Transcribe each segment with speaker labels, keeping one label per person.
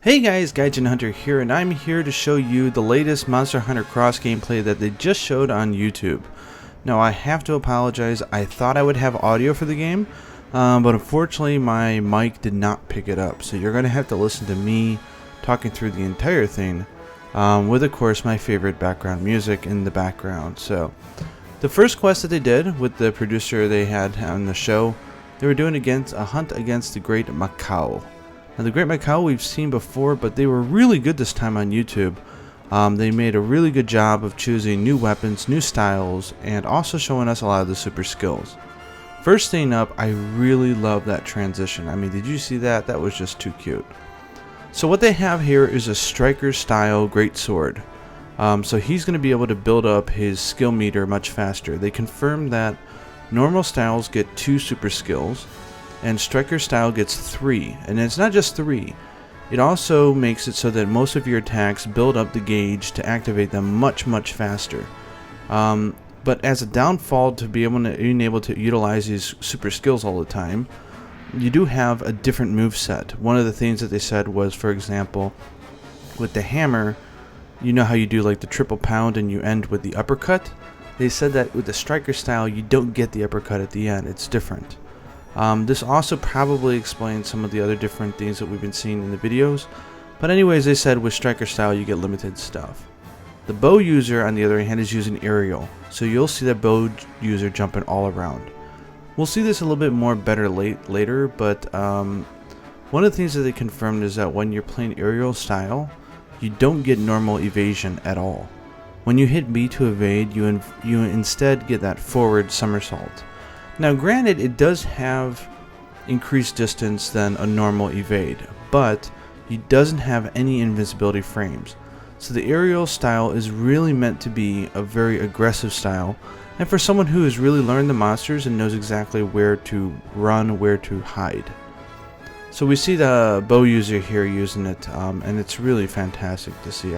Speaker 1: Hey guys, Gaijin Hunter here, and I'm here to show you the latest Monster Hunter Cross gameplay that they just showed on YouTube. Now I have to apologize, I thought I would have audio for the game, but unfortunately my mic did not pick it up, so you're going to have to listen to me talking through the entire thing, with of course my favorite background music in the background. So, the first quest that they did with the producer they had on the show, they were doing a hunt against the Great Maccau. Now the Great Maccau we've seen before, but they were really good this time on YouTube. They made a really good job of choosing new weapons, new styles, and also showing us a lot of the super skills. First thing up, I really love that transition. I mean, did you see that? That was just too cute. So what they have here is a striker style great sword. So he's going to be able to build up his skill meter much faster. They confirmed that normal styles get 2 super skills, and striker style gets 3, and it's not just 3, it also makes it so that most of your attacks build up the gauge to activate them much faster. But as a downfall to being able to utilize these super skills all the time, you do have a different move set. One of the things that they said was, for example, with the hammer, you know how you do like the triple pound and you end with the uppercut? They said that with the striker style you don't get the uppercut at the end, it's different. This also probably explains some of the other different things that we've been seeing in the videos. But anyways, they said with striker style you get limited stuff. The bow user, on the other hand, is using aerial. So you'll see that bow user jumping all around. We'll see this a little bit more better later, but one of the things that they confirmed is that when you're playing aerial style, you don't get normal evasion at all. When you hit B to evade, you instead get that forward somersault. Now granted, it does have increased distance than a normal evade, but it doesn't have any invincibility frames. So the aerial style is really meant to be a very aggressive style, and for someone who has really learned the monsters and knows exactly where to run, where to hide. So we see the bow user here using it, and it's really fantastic to see.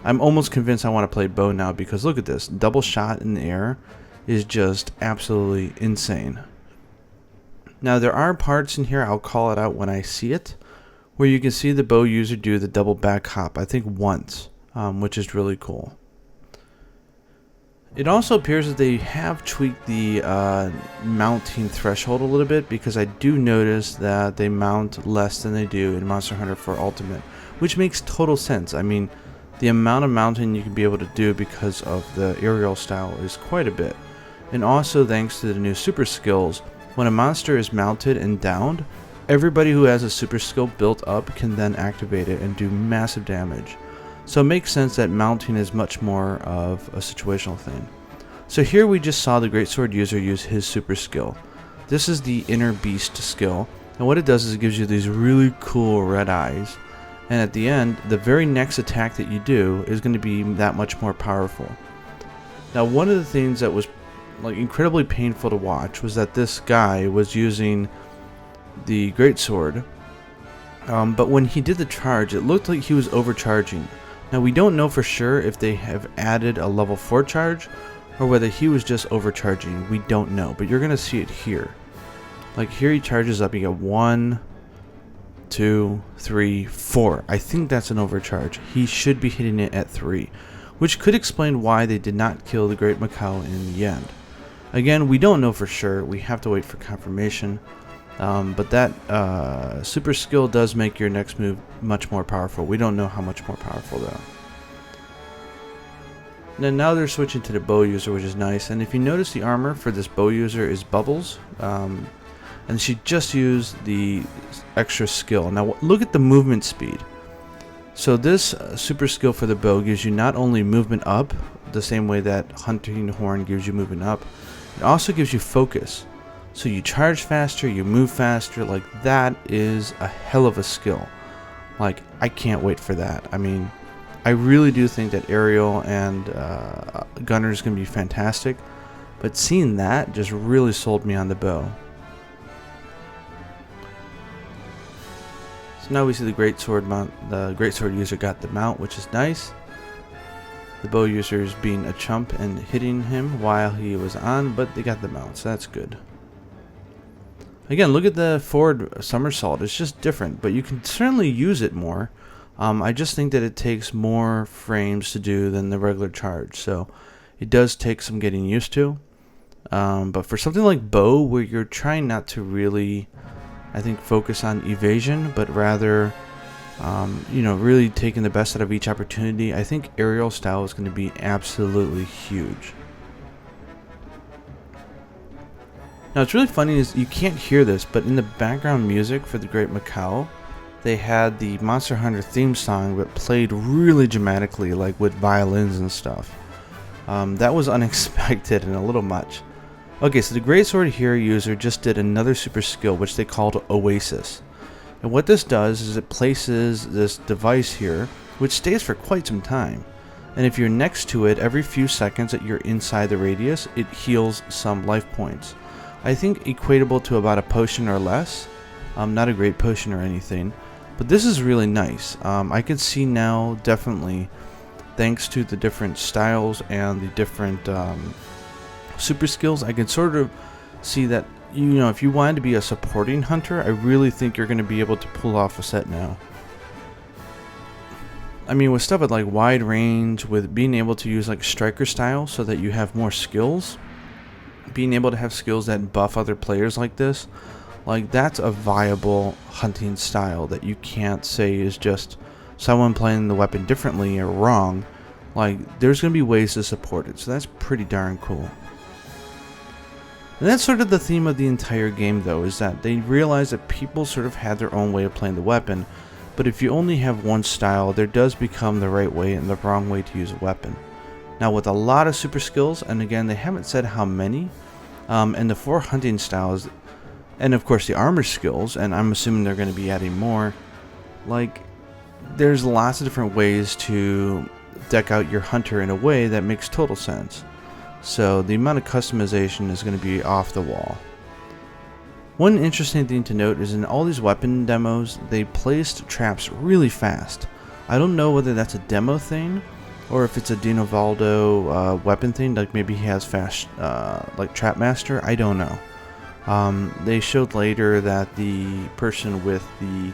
Speaker 1: I'm almost convinced I want to play bow now, because look at this, double shot in the air is just absolutely insane. Now there are parts in here, I'll call it out when I see it, where you can see the bow user do the double back hop, I think once, which is really cool. It also appears that they have tweaked the mounting threshold a little bit, because I do notice that they mount less than they do in Monster Hunter 4 Ultimate, which makes total sense. I mean, the amount of mounting you can be able to do because of the aerial style is quite a bit. And also thanks to the new super skills, when a monster is mounted and downed, everybody who has a super skill built up can then activate it and do massive damage. So it makes sense that mounting is much more of a situational thing. So here we just saw the greatsword user use his super skill. This is the inner beast skill, and what it does is it gives you these really cool red eyes, and at the end the very next attack that you do is going to be that much more powerful. Now one of the things that was like incredibly painful to watch was that this guy was using the greatsword, but when he did the charge it looked like he was overcharging. Now we don't know for sure if they have added a level 4 charge or whether he was just overcharging. We don't know, but you're gonna see it here. Like here he charges up, you get 1, 2, 3, 4. I think that's an overcharge. He should be hitting it at 3, which could explain why they did not kill the Great Maccau in the end. Again, we don't know for sure, we have to wait for confirmation, but that super skill does make your next move much more powerful. We don't know how much more powerful though. Now they're switching to the bow user, which is nice, and if you notice the armor for this bow user is bubbles, and she just used the extra skill. Now look at the movement speed. So this super skill for the bow gives you not only movement up, the same way that hunting horn gives you movement up, it also gives you focus. So you charge faster, you move faster. Like that is a hell of a skill. Like I can't wait for that. I mean, I really do think that aerial and gunner is going to be fantastic, but seeing that just really sold me on the bow. So now we see the greatsword mount. The greatsword user got the mount, which is nice. The bow user is being a chump and hitting him while he was on, but they got the mount, so that's good. Again, look at the forward somersault. It's just different, but you can certainly use it more. I just think that it takes more frames to do than the regular charge, so it does take some getting used to. But for something like bow, where you're trying not to really, I think, focus on evasion, but rather, really taking the best out of each opportunity, I think aerial style is going to be absolutely huge. Now, what's really funny is you can't hear this, but in the background music for the Great Maccau, they had the Monster Hunter theme song, but played really dramatically, like with violins and stuff. That was unexpected and a little much. Okay, so the Great Sword here user just did another super skill, which they called Oasis. And what this does is it places this device here, which stays for quite some time. And if you're next to it, every few seconds that you're inside the radius, it heals some life points. I think equatable to about a potion or less. Not a great potion or anything, but this is really nice. I can see now, definitely, thanks to the different styles and the different super skills, I can sort of see that, if you wanted to be a supporting hunter, I really think you're going to be able to pull off a set now. I mean, with stuff at like wide range, with being able to use like striker style so that you have more skills, being able to have skills that buff other players like this, like that's a viable hunting style that you can't say is just someone playing the weapon differently or wrong. Like, there's going to be ways to support it, so that's pretty darn cool. And that's sort of the theme of the entire game, though, is that they realize that people sort of had their own way of playing the weapon, but if you only have one style, there does become the right way and the wrong way to use a weapon. Now, with a lot of super skills, and again, they haven't said how many, and the 4 hunting styles, and of course the armor skills, and I'm assuming they're going to be adding more, like, there's lots of different ways to deck out your hunter in a way that makes total sense. So the amount of customization is going to be off the wall. One interesting thing to note is in all these weapon demos, they placed traps really fast. I don't know whether that's a demo thing, or if it's a Dinovaldo weapon thing, like maybe he has fast, like Trap Master, I don't know. They showed later that the person with the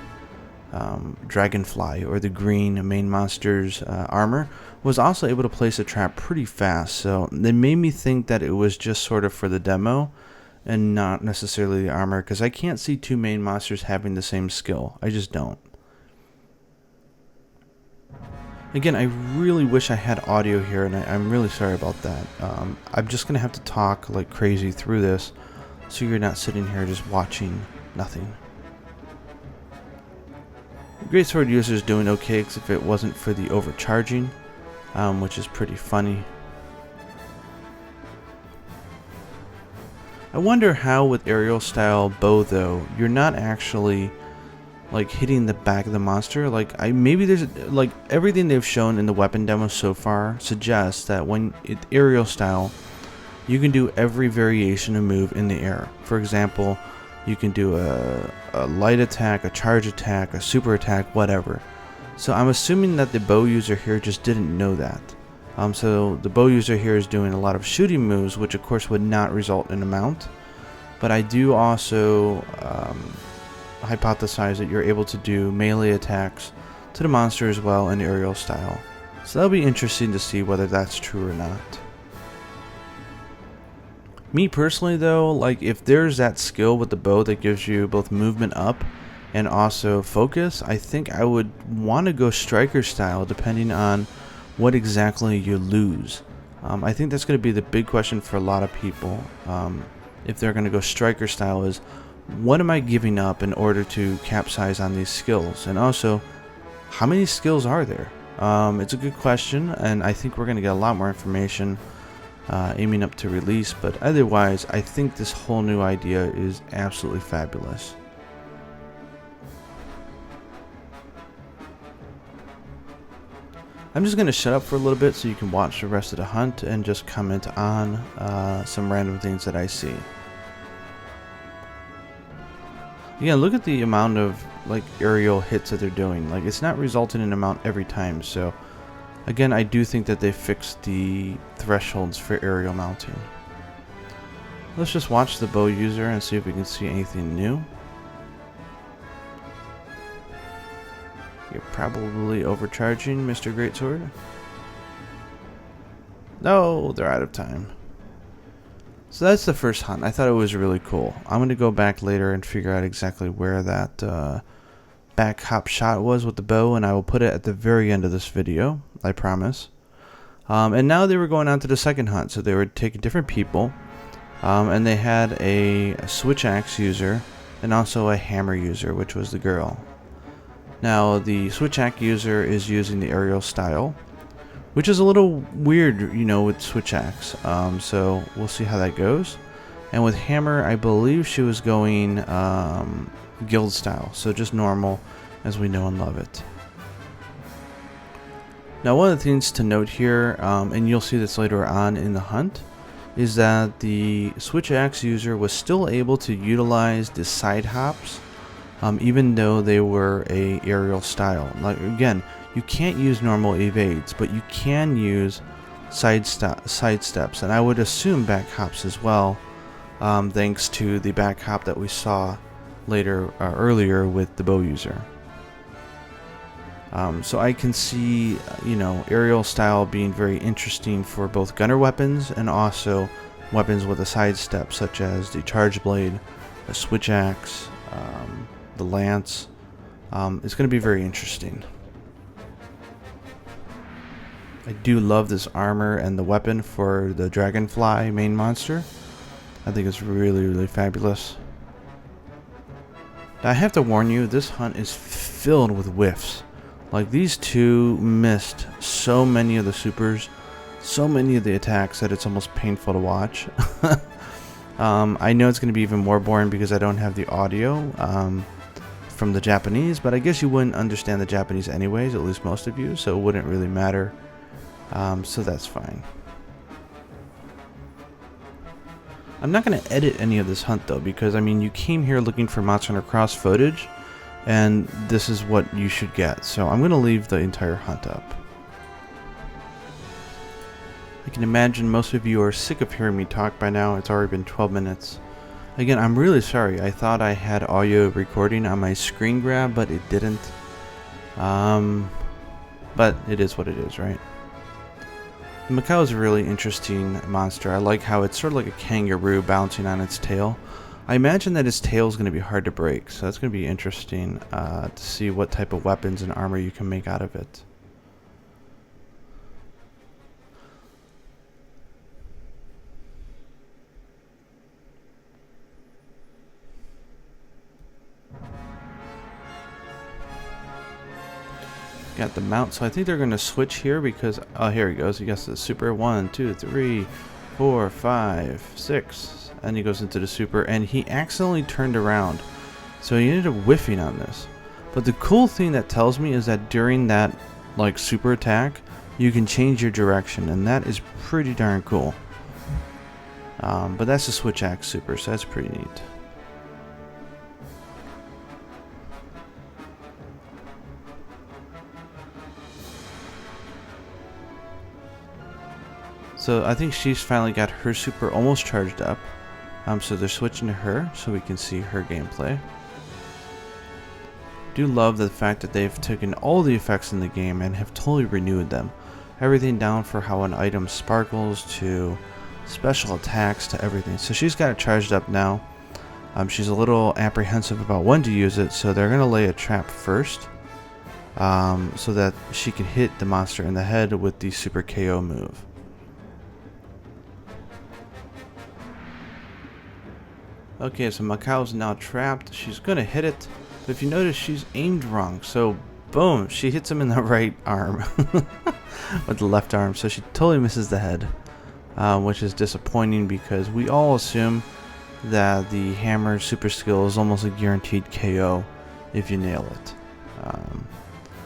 Speaker 1: Dragonfly, or the green main monster's armor, was also able to place a trap pretty fast, so they made me think that it was just sort of for the demo, and not necessarily the armor, because I can't see 2 main monsters having the same skill. I just don't. Again, I really wish I had audio here, and I'm really sorry about that. I'm just going to have to talk like crazy through this, so you're not sitting here just watching nothing. Great Sword user is doing okay, except if it wasn't for the overcharging, which is pretty funny. I wonder how with aerial style bow, though, you're not actually like hitting the back of the monster. Like, maybe there's like everything they've shown in the weapon demo so far suggests that when it's aerial style, you can do every variation of move in the air. For example, you can do a light attack, a charge attack, a super attack, whatever. So I'm assuming that the bow user here just didn't know that. So the bow user here is doing a lot of shooting moves, which of course would not result in a mount. But I do also hypothesize that you're able to do melee attacks to the monster as well in aerial style. So that'll be interesting to see whether that's true or not. Me personally, though, like, if there's that skill with the bow that gives you both movement up and also focus, I think I would want to go striker style depending on what exactly you lose. I think that's going to be the big question for a lot of people. If they're going to go striker style, is what am I giving up in order to capsize on these skills? And also, how many skills are there? It's a good question, and I think we're going to get a lot more information aiming up to release, but otherwise I think this whole new idea is absolutely fabulous. I'm just going to shut up for a little bit so you can watch the rest of the hunt and just comment on some random things that I see. Yeah, look at the amount of like aerial hits that they're doing. Like, it's not resulting in a mount every time, so again, I do think that they fixed the thresholds for aerial mounting. Let's just watch the bow user and see if we can see anything new. You're probably overcharging, Mr. Greatsword. No, they're out of time. So that's the first hunt. I thought it was really cool. I'm going to go back later and figure out exactly where that back hop shot was with the bow, and I will put it at the very end of this video, I promise. And now they were going on to the second hunt, so they were taking different people, and they had a switch axe user and also a hammer user, which was the girl. Now the switch axe user is using the aerial style, which is a little weird, you know, with switch axe. So we'll see how that goes. And with hammer, I believe she was going guild style, so just normal as we know and love it. Now one of the things to note here, and you'll see this later on in the hunt, is that the switch axe user was still able to utilize the side hops, even though they were a aerial style. Like again, you can't use normal evades, but you can use side steps, and I would assume back hops as well, thanks to the back hop that we saw later earlier with the bow user. So I can see, you know, aerial style being very interesting for both gunner weapons and also weapons with a side step, such as the charge blade, the switch axe, the lance. It's going to be very interesting. I do love this armor and the weapon for the dragonfly main monster. I think it's really, really fabulous. Now, I have to warn you, this hunt is filled with whiffs. Like, these two missed so many of the supers, so many of the attacks that it's almost painful to watch. I know it's going to be even more boring because I don't have the audio from the Japanese, but I guess you wouldn't understand the Japanese anyways, at least most of you, so it wouldn't really matter. So that's fine. I'm not going to edit any of this hunt though, because I mean, you came here looking for Monster Hunter Cross footage, and this is what you should get. So I'm going to leave the entire hunt up. I can imagine most of you are sick of hearing me talk by now. It's already been 12 minutes. Again, I'm really sorry. I thought I had audio recording on my screen grab, but it didn't. But it is what it is, right? Maccau is a really interesting monster. I like how it's sort of like a kangaroo bouncing on its tail. I imagine that its tail is going to be hard to break, so that's going to be interesting to see what type of weapons and armor you can make out of it. Got the mount, so I think they're going to switch here because, oh, here he goes. He gets the super 1, 2, 3, 4, 5, 6, and he goes into the super, and he accidentally turned around, so he ended up whiffing on this. But the cool thing that tells me is that during that like super attack, you can change your direction, and that is pretty darn cool. But that's the switch axe super, so that's pretty neat. So I think she's finally got her super almost charged up. So they're switching to her so we can see her gameplay. Do love the fact that they've taken all the effects in the game and have totally renewed them. Everything down for how an item sparkles to special attacks to everything. So she's got it charged up now. She's a little apprehensive about when to use it, so they're going to lay a trap first. So that she can hit the monster in the head with the super KO move. Okay, so Maccau's now trapped. She's gonna hit it, but if you notice, she's aimed wrong. So, boom, she hits him in the right arm with the left arm. So she totally misses the head, which is disappointing because we all assume that the hammer super skill is almost a guaranteed KO if you nail it.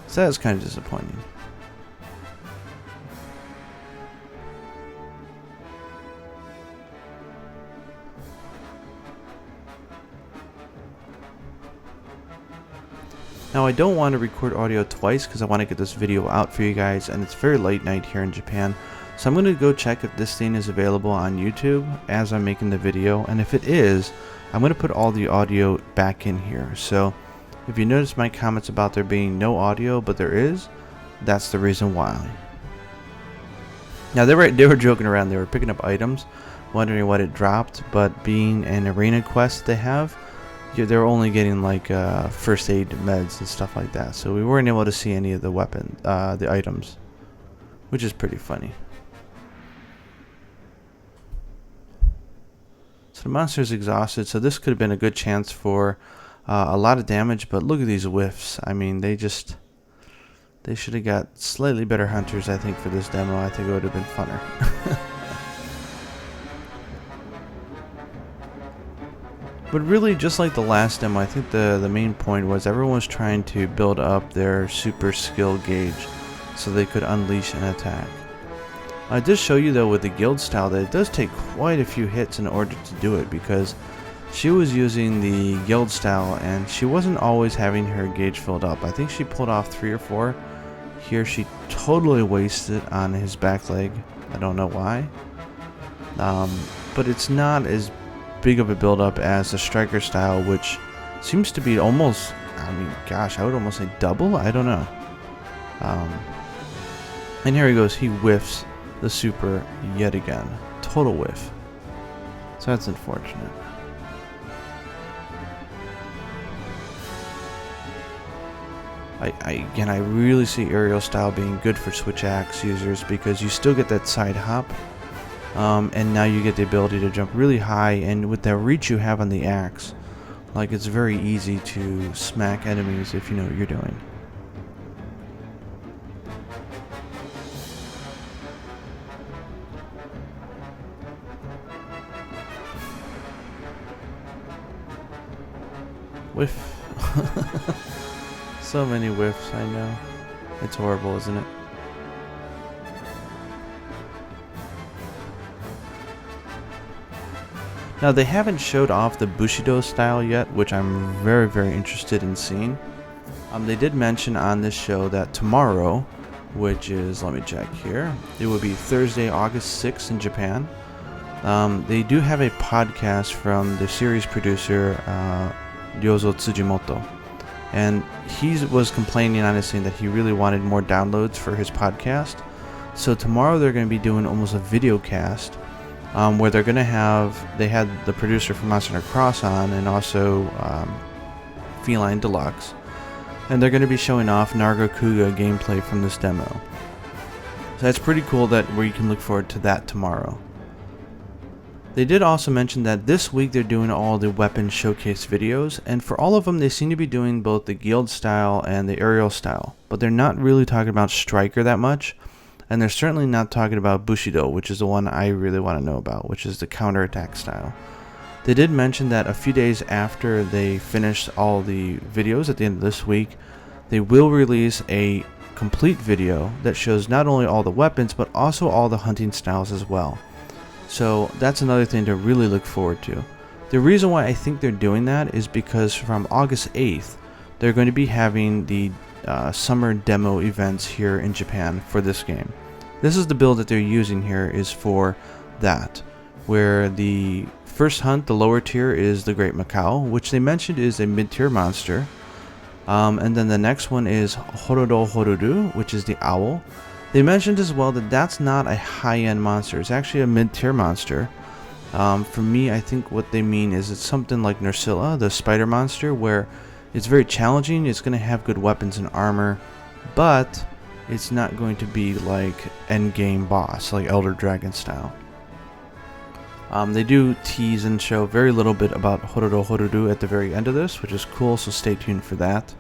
Speaker 1: So that's kind of disappointing. Now I don't want to record audio twice because I want to get this video out for you guys, and it's very late night here in Japan, So I'm going to go check if this thing is available on YouTube as I'm making the video, and if it is, I'm going to put all the audio back in here. So if you notice my comments about there being no audio, but there is, that's the reason why. Now they were joking around, they were picking up items, wondering what it dropped, but being an arena quest they have, they're only getting like first aid meds and stuff like that. So we weren't able to see any of the the items, which is pretty funny. So the monster is exhausted, so this could have been a good chance for a lot of damage, but look at these whiffs. I mean, they should have got slightly better hunters, I think, for this demo. I think it would have been funner. But really, just like the last demo, I think the main point was everyone was trying to build up their super skill gauge so they could unleash an attack. I did show you, though, with the guild style that it does take quite a few hits in order to do it, because she was using the guild style and she wasn't always having her gauge filled up. I think she pulled off 3 or 4. Here she totally wasted on his back leg. I don't know why. But it's not as big of a build up as the striker style, which seems to be almost, I mean, gosh, I would almost say double. I don't know. And here he goes, he whiffs the super yet again. Total whiff. So that's unfortunate. Again, I really see aerial style being good for switch axe users, because you still get that side hop, and now you get the ability to jump really high, and with the reach you have on the axe, like, it's very easy to smack enemies if you know what you're doing. Whiff. So many whiffs, I know. It's horrible, isn't it? Now, they haven't showed off the Bushido style yet, which I'm very, very interested in seeing. They did mention on this show that tomorrow, which is, let me check here, it will be Thursday, August 6th in Japan. They do have a podcast from the series producer, Ryozo Tsujimoto. And he was complaining on his thing that he really wanted more downloads for his podcast. So tomorrow they're going to be doing almost a video cast, where they're going to have, they had the producer from Monster Hunter Cross on, and also Feline Deluxe. And they're going to be showing off Nargacuga gameplay from this demo. So that's pretty cool, that where you can look forward to that tomorrow. They did also mention that this week they're doing all the weapon showcase videos, and for all of them they seem to be doing both the guild style and the aerial style, but they're not really talking about striker that much, and they're certainly not talking about Bushido, which is the one I really want to know about, which is the counterattack style. They did mention that a few days after they finish all the videos at the end of this week, they will release a complete video that shows not only all the weapons but also all the hunting styles as well. So that's another thing to really look forward to. The reason why I think they're doing that is because from August 8th, they're going to be having the summer demo events here in Japan for this game. This is the build that they're using here, is for that, where the first hunt, the lower tier, is the Great Maccau, which they mentioned is a mid-tier monster. And then the next one is Hororohoruru, which is the owl. They mentioned as well that that's not a high-end monster. It's actually a mid-tier monster. For me, I think what they mean is it's something like Nursilla, the spider monster, where it's very challenging. It's going to have good weapons and armor, but it's not going to be like endgame boss, like Elder Dragon style. They do tease and show very little bit about Hororohoruru at the very end of this, which is cool, so stay tuned for that.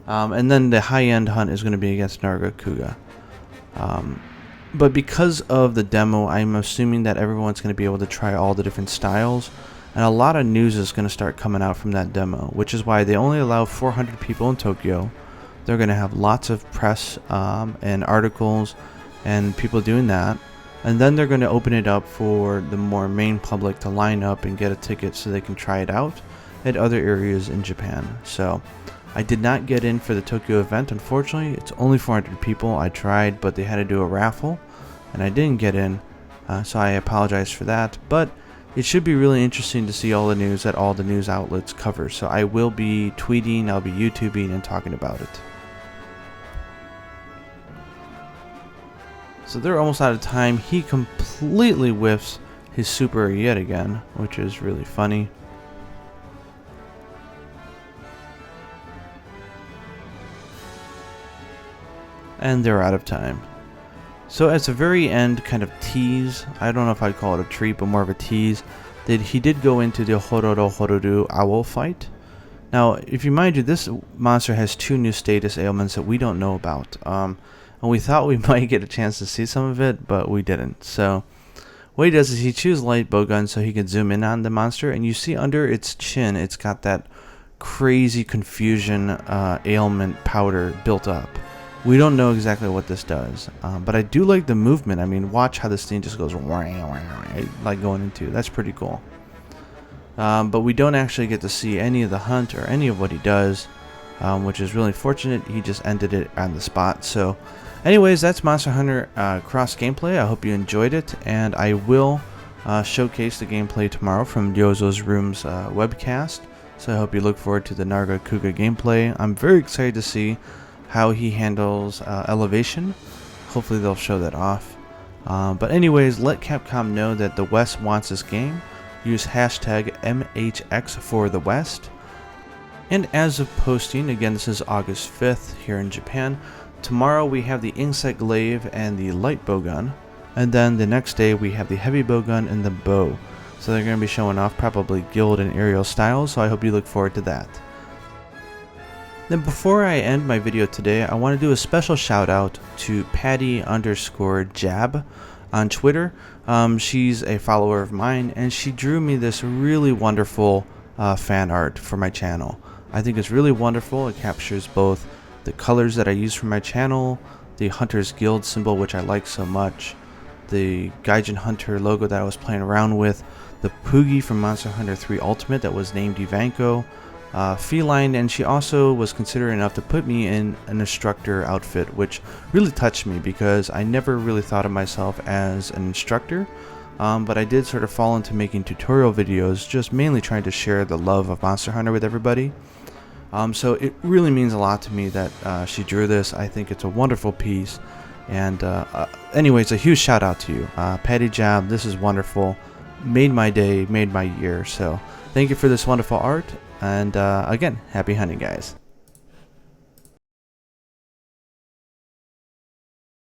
Speaker 1: And then the high-end hunt is going to be against Nargacuga. But because of the demo, I'm assuming that everyone's going to be able to try all the different styles, and a lot of news is going to start coming out from that demo, which is why they only allow 400 people in Tokyo. They're going to have lots of press and articles and people doing that, and then they're going to open it up for the more main public to line up and get a ticket so they can try it out at other areas in Japan. So I did not get in for the Tokyo event, unfortunately. It's only 400 people. I tried, but they had to do a raffle, and I didn't get in, so I apologize for that. But it should be really interesting to see all the news that all the news outlets cover. So I will be tweeting, I'll be YouTubing, and talking about it. So they're almost out of time. He completely whiffs his super yet again, which is really funny. And they're out of time. So at the very end, kind of tease, I don't know if I'd call it a treat, but more of a tease, that he did go into the Hororohoruru owl fight. Now, if you mind you, this monster has 2 new status ailments that we don't know about. And we thought we might get a chance to see some of it, but we didn't. So what he does is he chews light bowgun so he can zoom in on the monster, and you see under its chin, it's got that crazy confusion ailment powder built up. We don't know exactly what this does, but I do like the movement. I mean, watch how this thing just goes like going into. That's pretty cool. But we don't actually get to see any of the hunt or any of what he does, which is really fortunate. He just ended it on the spot. So anyways, that's Monster Hunter Cross gameplay. I hope you enjoyed it, and I will showcase the gameplay tomorrow from Yozo's Room's webcast. So I hope you look forward to the Narga Kuga gameplay. I'm very excited to see how he handles elevation. Hopefully they'll show that off. But anyways, let Capcom know that the West wants this game. Use hashtag MHX for the West. And as of posting, again, this is August 5th here in Japan. Tomorrow we have the insect glaive and the light bowgun. And then the next day we have the heavy bowgun and the bow. So they're going to be showing off probably guild and aerial styles, so I hope you look forward to that. Then before I end my video today, I want to do a special shout out to Patty_Jab on Twitter. She's a follower of mine, and she drew me this really wonderful fan art for my channel. I think it's really wonderful. It captures both the colors that I use for my channel, the Hunter's Guild symbol, which I like so much, the Gaijin Hunter logo that I was playing around with, the Poogie from Monster Hunter 3 Ultimate that was named Ivanko, feline, and she also was considerate enough to put me in an instructor outfit, which really touched me because I never really thought of myself as an instructor, but I did sort of fall into making tutorial videos, just mainly trying to share the love of Monster Hunter with everybody. So it really means a lot to me that she drew this. I think it's a wonderful piece, and anyways, a huge shout out to you, Patty Jab. This is wonderful, made my day, made my year, so thank you for this wonderful art. And again, happy hunting, guys.